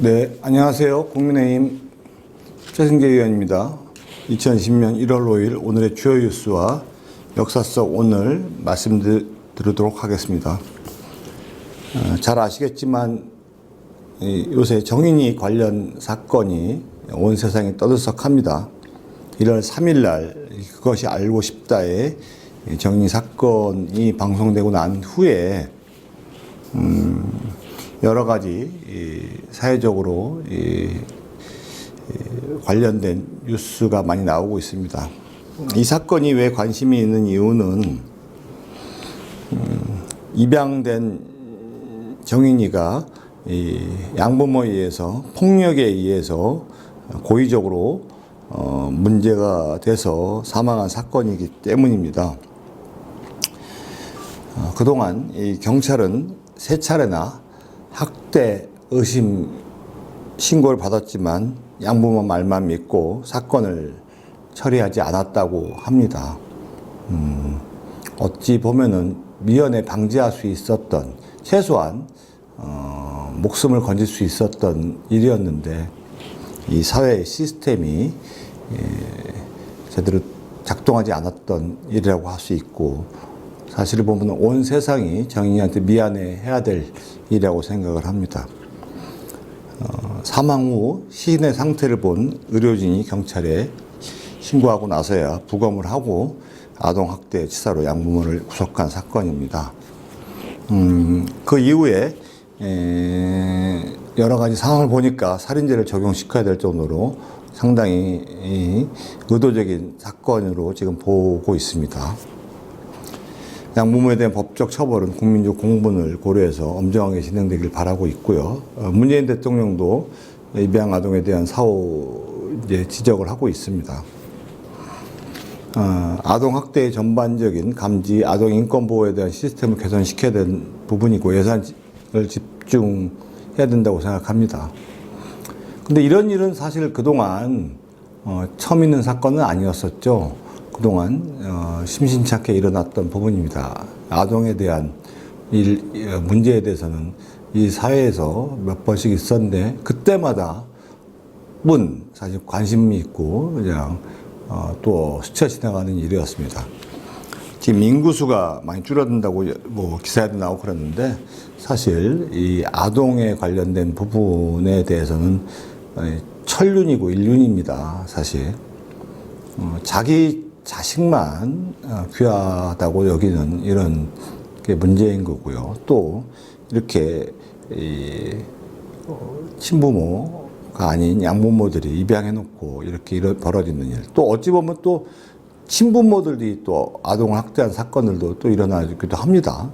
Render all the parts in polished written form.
네, 안녕하세요. 국민의힘 최승재 의원입니다. 2020년 1월 5일 오늘의 주요 뉴스와 역사 속 오늘 말씀드리도록 하겠습니다. 잘 아시겠지만 요새 정인이 관련 사건이 온 세상에 떠들썩합니다. 1월 3일 날 그것이 알고 싶다의 정인이 사건이 방송되고 난 후에 여러 가지 사회적으로 관련된 뉴스가 많이 나오고 있습니다. 이 사건이 왜 관심이 있는 이유는 입양된 정인이가 양부모에 의해서 폭력에 의해서 고의적으로 문제가 돼서 사망한 사건이기 때문입니다. 그동안 이 경찰은 세 차례나 학대 의심 신고를 받았지만 양부모 말만 믿고 사건을 처리하지 않았다고 합니다. 어찌 보면은 미연에 방지할 수 있었던 최소한 목숨을 건질 수 있었던 일이었는데 이 사회 시스템이 제대로 작동하지 않았던 일이라고 할 수 있고 사실을 보면 온 세상이 정인이한테 미안해해야 될 일이라고 생각을 합니다. 사망 후 시신의 상태를 본 의료진이 경찰에 신고하고 나서야 부검을 하고 아동학대 치사로 양부모를 구속한 사건입니다. 그 이후에 여러 가지 상황을 보니까 살인죄를 적용시켜야 될 정도로 상당히 의도적인 사건으로 지금 보고 있습니다. 양부모에 대한 법적 처벌은 국민적 공분을 고려해서 엄정하게 진행되길 바라고 있고요. 문재인 대통령도 입양 아동에 대한 사후 지적을 하고 있습니다. 아동 학대의 전반적인 감지, 아동 인권 보호에 대한 시스템을 개선시켜야 되는 부분이고 예산을 집중해야 된다고 생각합니다. 근데 이런 일은 사실 그동안 처음 있는 사건은 아니었었죠. 그동안 심심찮게 일어났던 부분입니다. 아동에 대한 문제에 대해서는 이 사회에서 몇 번씩 있었는데 그때마다 사실 관심이 있고 그냥 또 스쳐 지나가는 일이었습니다. 지금 인구수가 많이 줄어든다고 뭐 기사에도 나오고 그랬는데 사실 이 아동에 관련된 부분에 대해서는 천륜이고 일륜입니다. 사실 자기 자식만 귀하다고 여기는 이런 게 문제인 거고요. 또 이렇게 친부모가 아닌 양부모들이 입양해놓고 이렇게 벌어지는 일. 또 어찌 보면 또 친부모들이 또 아동을 학대한 사건들도 또 일어나기도 합니다.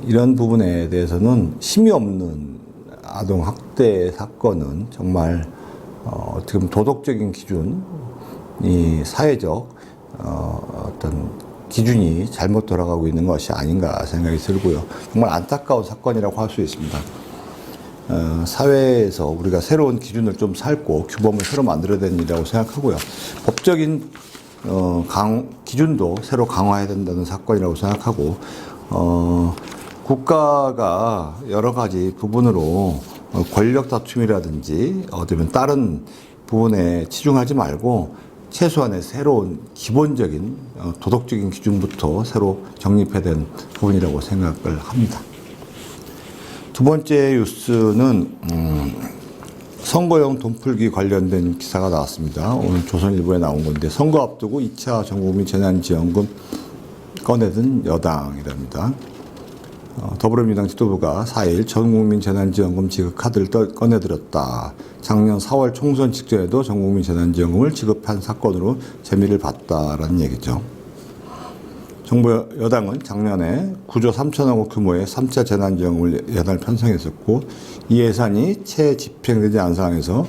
이런 부분에 대해서는 심이 없는 아동 학대 사건은 정말 어떻게 보면 도덕적인 기준, 이 사회적 어떤 기준이 잘못 돌아가고 있는 것이 아닌가 생각이 들고요. 정말 안타까운 사건이라고 할 수 있습니다. 사회에서 우리가 새로운 기준을 좀 살고 규범을 새로 만들어야 되는 일이라고 생각하고요. 법적인 기준도 새로 강화해야 된다는 사건이라고 생각하고 국가가 여러 가지 부분으로 권력 다툼이라든지 어쩌면 다른 부분에 치중하지 말고 최소한의 새로운 기본적인 도덕적인 기준부터 새로 정립해야 되는 부분이라고 생각을 합니다. 두 번째 뉴스는 선거용 돈풀기 관련된 기사가 나왔습니다. 오늘 조선일보에 나온 건데 선거 앞두고 2차 전국민 재난지원금 꺼내든 여당이랍니다. 더불어민주당 지도부가 4일 전국민 재난지원금 지급 카드를 꺼내들었다. 작년 4월 총선 직전에도 전국민 재난지원금을 지급한 사건으로 재미를 봤다라는 얘기죠. 정부 여당은 작년에 9조 3천억 원 규모의 3차 재난지원금을 예산을 편성했었고 이 예산이 채 집행되지 않은 상황에서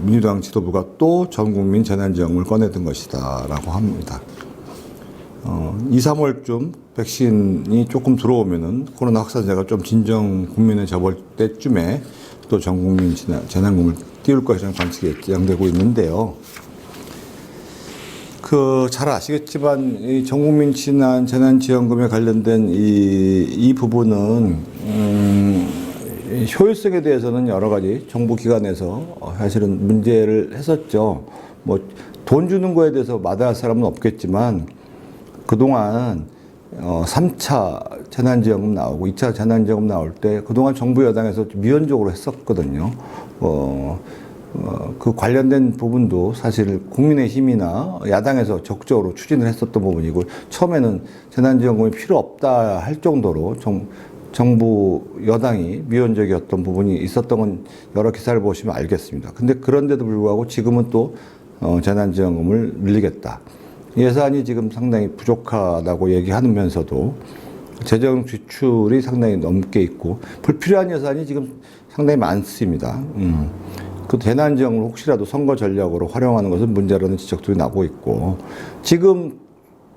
민주당 지도부가 또 전국민 재난지원금을 꺼내든 것이다 라고 합니다. 2, 3월쯤 백신이 조금 들어오면은 코로나 확산세가 좀 진정 국면에 접을 때쯤에 또 전국민 재난금을 띄울 것이라는 관측이 예상되고 있는데요. 잘 아시겠지만 이 전국민 재난지원금에 관련된 이 부분은 효율성에 대해서는 여러 가지 정부 기관에서 사실은 문제를 했었죠. 뭐 돈 주는 거에 대해서 마다할 사람은 없겠지만 그동안 3차 재난지원금 나오고 2차 재난지원금 나올 때 그동안 정부 여당에서 미온적으로 했었거든요. 그 관련된 부분도 사실 국민의힘이나 야당에서 적극적으로 추진을 했었던 부분이고 처음에는 재난지원금이 필요 없다 할 정도로 정부 여당이 미온적이었던 부분이 있었던 건 여러 기사를 보시면 알겠습니다. 근데 그런데도 불구하고 지금은 또 재난지원금을 늘리겠다. 예산이 지금 상당히 부족하다고 얘기하면서도 재정 지출이 상당히 넘게 있고 불필요한 예산이 지금 상당히 많습니다. 그 재난지원금을 혹시라도 선거 전략으로 활용하는 것은 문제라는 지적들이 나오고 있고 지금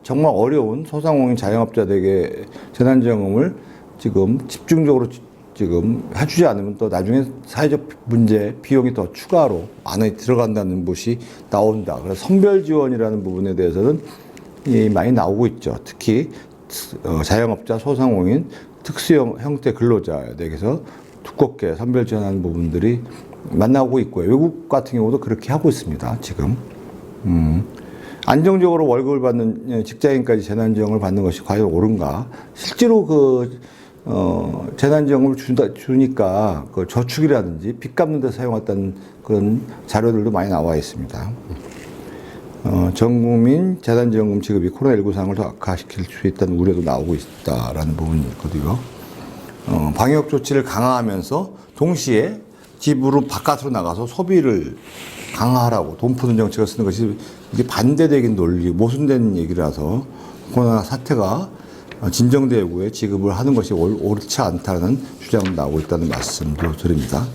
정말 어려운 소상공인 자영업자들에게 재난지원금을 지금 집중적으로 지금 해주지 않으면 또 나중에 사회적 문제 비용이 더 추가로 안에 들어간다는 것이 나온다. 그래서 선별 지원이라는 부분에 대해서는 많이 나오고 있죠. 특히 자영업자, 소상공인, 특수형 형태 근로자에게서 두껍게 선별 지원하는 부분들이 만나고 있고요. 외국 같은 경우도 그렇게 하고 있습니다. 지금. 안정적으로 월급을 받는 직장인까지 재난지원금을 받는 것이 과연 옳은가? 실제로 재난지원금을 주니까 그 저축이라든지 빚 갚는 데 사용했다는 그런 자료들도 많이 나와 있습니다. 전국민 재난지원금 지급이 코로나19 상황을 더 악화시킬 수 있다는 우려도 나오고 있다라는 부분이 있거든요. 방역 조치를 강화하면서 동시에 집으로 바깥으로 나가서 소비를 강화하라고 돈 푸는 정책을 쓰는 것이 이게 반대되긴 논리, 모순된 얘기라서 코로나 사태가 진정되고에 지급을 하는 것이 옳지 않다는 주장도 나오고 있다는 말씀도 드립니다.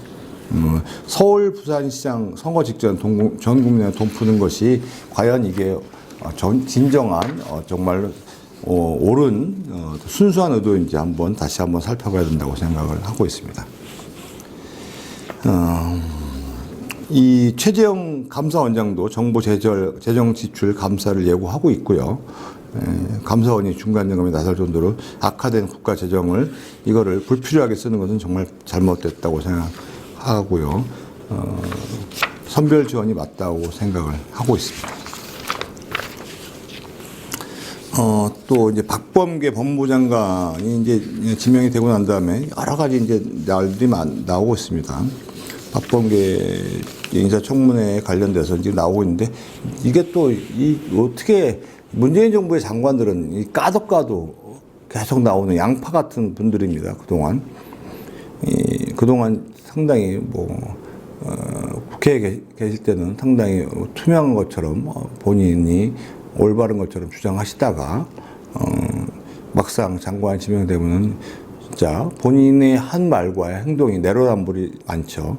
서울 부산시장 선거 직전 전 국민에 돈 푸는 것이 과연 이게 진정한 정말 옳은 순수한 의도인지 다시 한번 살펴봐야 된다고 생각을 하고 있습니다. 이 최재형 감사원장도 정부 재정 지출 감사를 예고하고 있고요. 감사원이 중간 점검에 나설 정도로 악화된 국가 재정을 이거를 불필요하게 쓰는 것은 정말 잘못됐다고 생각하고요. 선별 지원이 맞다고 생각을 하고 있습니다. 또 이제 박범계 법무부 장관이 이제 지명이 되고 난 다음에 여러 가지 이제 날들이 나오고 있습니다. 박범계 인사청문회에 관련돼서 지금 나오고 있는데 이게 또 어떻게 문재인 정부의 장관들은 까도 계속 나오는 양파 같은 분들입니다. 그동안 상당히 국회에 계실 때는 상당히 투명한 것처럼 본인이 올바른 것처럼 주장하시다가 막상 장관 지명되면은 진짜 본인의 한 말과 행동이 내로남불이 많죠.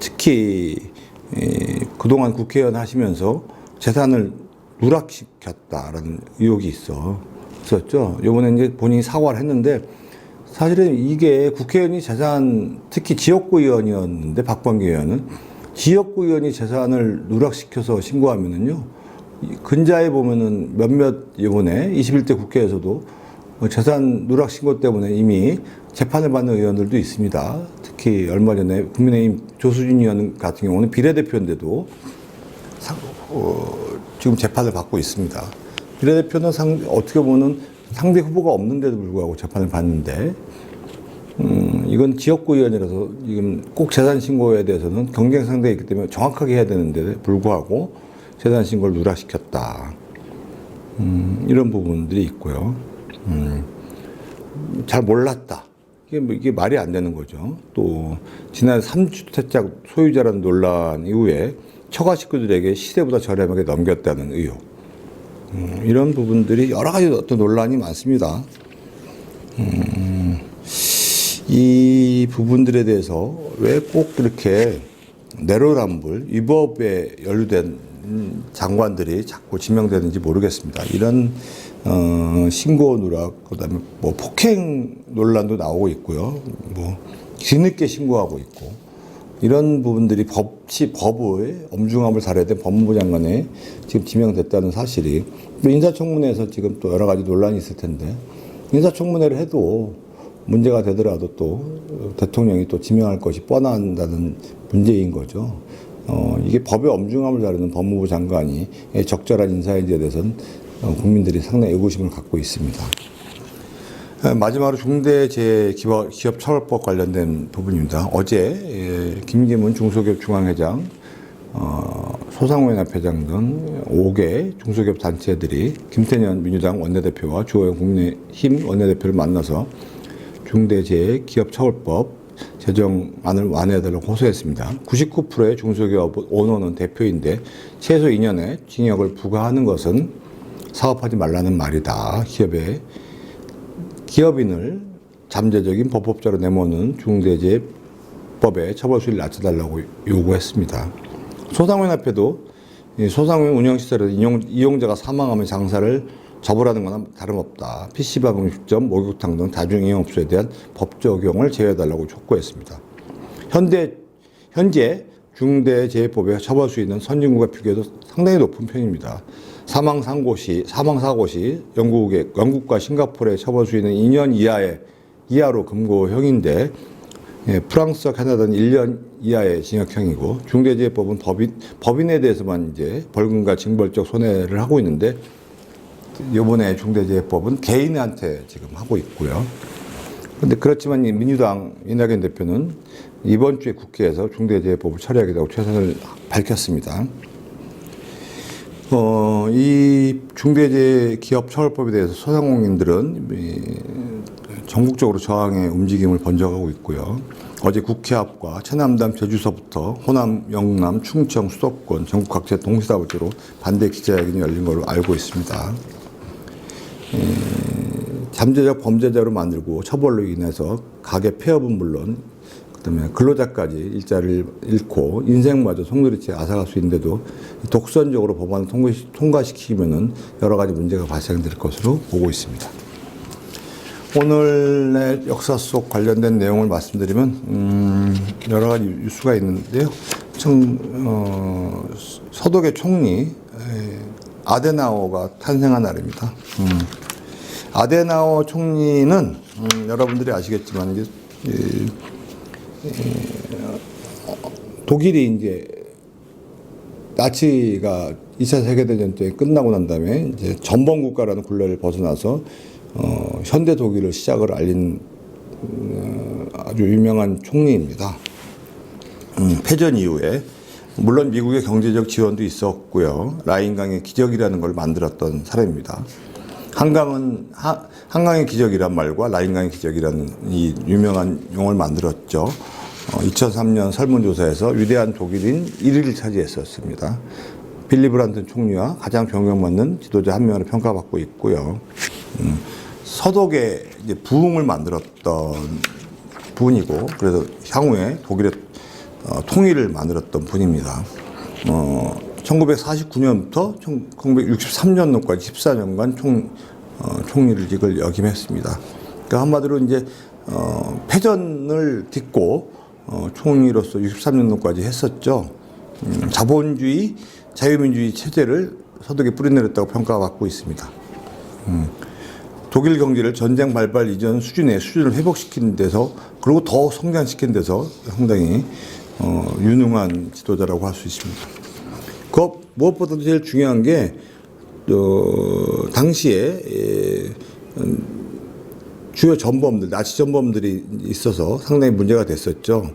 특히 그동안 국회의원 하시면서 재산을 누락시켰다라는 의혹이 있었죠. 이번에 이제 본인이 사과를 했는데 사실은 이게 국회의원이 재산, 특히 지역구 의원이었는데 박범계 의원은 지역구 의원이 재산을 누락시켜서 신고하면은요, 근자에 보면은 몇몇 이번에 21대 국회에서도 재산 누락 신고 때문에 이미 재판을 받는 의원들도 있습니다. 특히 얼마 전에 국민의힘 조수진 의원 같은 경우는 비례대표인데도 지금 재판을 받고 있습니다. 비례대표는 어떻게 보면 상대 후보가 없는데도 불구하고 재판을 받는데, 이건 지역구 의원이라서 지금 꼭 재산 신고에 대해서는 경쟁 상대가 있기 때문에 정확하게 해야 되는데 불구하고 재산 신고를 누락시켰다. 이런 부분들이 있고요. 잘 몰랐다. 이게 말이 안 되는 거죠. 또 지난 3주택자 소유자라는 논란 이후에 처가 식구들에게 시세보다 저렴하게 넘겼다는 의혹. 이런 부분들이 여러 가지 어떤 논란이 많습니다. 이 부분들에 대해서 왜 꼭 그렇게 내로남불, 위법에 연루된 장관들이 자꾸 지명되는지 모르겠습니다. 이런 신고 누락, 그다음에 폭행 논란도 나오고 있고요. 뒤늦게 신고하고 있고 이런 부분들이 법의 엄중함을 다뤄야 된 법무부 장관에 지금 지명됐다는 사실이 또 인사청문회에서 지금 또 여러 가지 논란이 있을 텐데 인사청문회를 해도 문제가 되더라도 또 대통령이 또 지명할 것이 뻔한다는 문제인 거죠. 이게 법의 엄중함을 다루는 법무부 장관이 적절한 인사인지에 대해서는 국민들이 상당히 의구심을 갖고 있습니다. 마지막으로 중대재해기업처벌법 관련된 부분입니다. 어제 김기문 중소기업 중앙회장, 소상공인 협회장 등 5개 중소기업 단체들이 김태년 민주당 원내대표와 주호영 국민의힘 원내대표를 만나서 중대재해기업처벌법 제정안을 완화해달라고 호소했습니다. 99%의 중소기업 오너는 대표인데 최소 2년의 징역을 부과하는 것은 사업하지 말라는 말이다. 기업인을 잠재적인 법법자로 내모는 중대재해법의 처벌 수위를 낮춰달라고 요구했습니다. 소상공인협회도 소상공인 운영시설에서 이용자가 사망하면 장사를 접으라는 거나 다름없다. PC방, 음식점, 목욕탕 등 다중이용업소에 대한 법 적용을 제외해달라고 촉구했습니다. 현재 중대재해법의 처벌 수위는 선진국과 비교해도 상당히 높은 편입니다. 사망사고 시 영국과 싱가포르의 처벌 수위는 2년 이하로 금고형인데 프랑스와 캐나다는 1년 이하의 징역형이고 중대재해법은 법인에 대해서만 이제 벌금과 징벌적 손해를 하고 있는데 이번에 중대재해법은 개인한테 지금 하고 있고요. 그런데 그렇지만 민주당 이낙연 대표는 이번 주에 국회에서 중대재해법을 처리하겠다고 최선을 밝혔습니다. 이 중대재해기업처벌법에 대해서 소상공인들은 전국적으로 저항의 움직임을 번져가고 있고요. 어제 국회 앞과 최남단 제주서부터 호남, 영남, 충청, 수도권 전국 각지에 동시다발적으로 반대 기자회견이 열린 걸로 알고 있습니다. 잠재적 범죄자로 만들고 처벌로 인해서 가게 폐업은 물론 그다음에 근로자까지 일자리를 잃고 인생마저 송두리째 앗아갈 수 있는데도 독선적으로 법안을 통과시키면은 여러 가지 문제가 발생될 것으로 보고 있습니다. 오늘의 역사 속 관련된 내용을 말씀드리면 여러 가지 뉴스가 있는데요. 서독의 총리 아데나워가 탄생한 날입니다. 아데나워 총리는 여러분들이 아시겠지만 이제 독일이 이제 나치가 2차 세계대전 때 끝나고 난 다음에 이제 전범국가라는 굴레를 벗어나서 현대 독일을 시작을 알린 아주 유명한 총리입니다. 패전 이후에 물론 미국의 경제적 지원도 있었고요. 라인강의 기적이라는 걸 만들었던 사람입니다. 한강의 기적이란 말과 라인강의 기적이라는 이 유명한 용어를 만들었죠. 2003년 설문조사에서 위대한 독일인 1위를 차지했었습니다. 빌리 브란트 총리와 가장 존경받는 지도자 한 명으로 평가받고 있고요. 서독의 이제 부흥을 만들었던 분이고, 그래서 향후에 독일의 통일을 만들었던 분입니다. 1949년부터 1963년도까지 14년간 총리를 역임했습니다. 그러니까 한마디로 이제 패전을 딛고 총리로서 63년도까지 했었죠. 자본주의, 자유민주주의 체제를 서독에 뿌리내렸다고 평가받고 있습니다. 독일 경제를 전쟁 발발 이전 수준을 회복시키는 데서, 그리고 더 성장시키는 데서 상당히 유능한 지도자라고 할 수 있습니다. 무엇보다도 제일 중요한 게 당시에 주요 전범들, 나치 전범들이 있어서 상당히 문제가 됐었죠.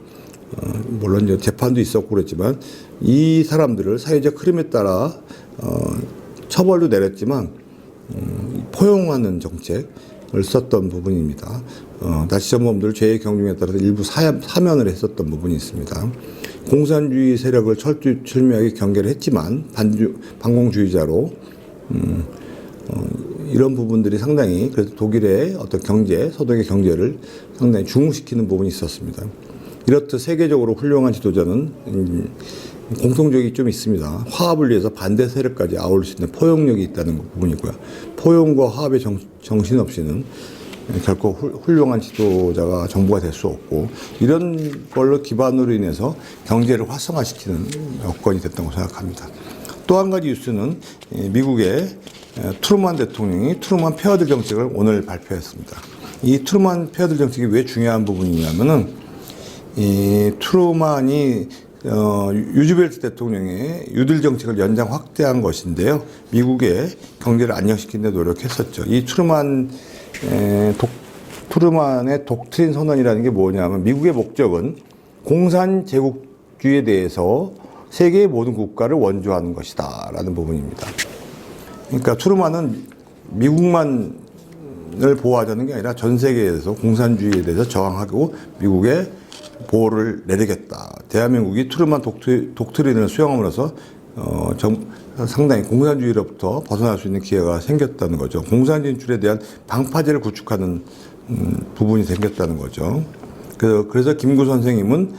물론 이제 재판도 있었고 그랬지만 이 사람들을 사회적 흐름에 따라 처벌도 내렸지만 포용하는 정책을 썼던 부분입니다. 나치 전범들 죄의 경중에 따라서 일부 사면을 했었던 부분이 있습니다. 공산주의 세력을 철두철미하게 경계를 했지만 반공주의자로 이런 부분들이 상당히 그래서 독일의 어떤 경제, 서독의 경제를 상당히 중흥시키는 부분이 있었습니다. 이렇듯 세계적으로 훌륭한 지도자는 공통적이 좀 있습니다. 화합을 위해서 반대 세력까지 아울릴 수 있는 포용력이 있다는 부분이고요. 포용과 화합의 정신 없이는 결코 훌륭한 지도자가 정부가 될 수 없고, 이런 걸로 기반으로 인해서 경제를 활성화시키는 여건이 됐다고 생각합니다. 또 한 가지 뉴스는 미국의 트루만 대통령이 트루만 페어드 정책을 오늘 발표했습니다. 이 트루만 페어들 정책이 왜 중요한 부분이냐면은 이 트루만이 유즈벨트 대통령의 뉴딜 정책을 연장 확대한 것인데요. 미국의 경제를 안정시키는 데 노력했었죠. 이 트루만의 독트린 선언이라는 게 뭐냐면 미국의 목적은 공산 제국주의에 대해서 세계의 모든 국가를 원조하는 것이다 라는 부분입니다. 그러니까 트루만은 미국만을 보호하자는 게 아니라 전 세계에서 공산주의에 대해서 저항하고 미국의 보호를 내리겠다. 대한민국이 트루만 독트린을 수용함으로써 상당히 공산주의로부터 벗어날 수 있는 기회가 생겼다는 거죠. 공산 진출에 대한 방파제를 구축하는 부분이 생겼다는 거죠. 그래서 김구 선생님은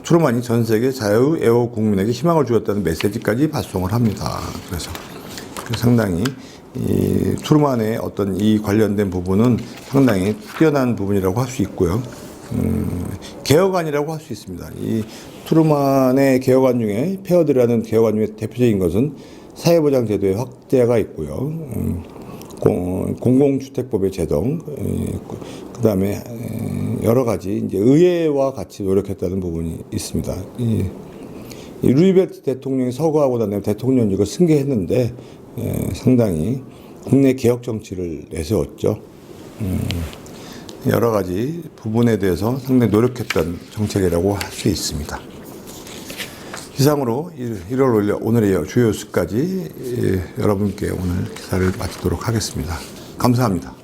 트루만이 전 세계 자유 애호 국민에게 희망을 주었다는 메시지까지 발송을 합니다. 그래서 상당히 이 트루만의 어떤 이 관련된 부분은 상당히 뛰어난 부분이라고 할 수 있고요. 개혁안이라고 할 수 있습니다. 이 트루만의 개혁안 중에 페어드라는 개혁안 중에 대표적인 것은 사회보장 제도의 확대가 있고요. 공공주택법의 제정, 그다음에 여러 가지 이제 의회와 같이 노력했다는 부분이 있습니다. 이 루이벨트 대통령이 서거하고 난 다음에 대통령직을 승계했는데 상당히 국내 개혁 정치를 내세웠죠. 여러 가지 부분에 대해서 상당히 노력했던 정책이라고 할 수 있습니다. 이상으로 1월 오늘의 주요 뉴스까지 여러분께 오늘 기사를 마치도록 하겠습니다. 감사합니다.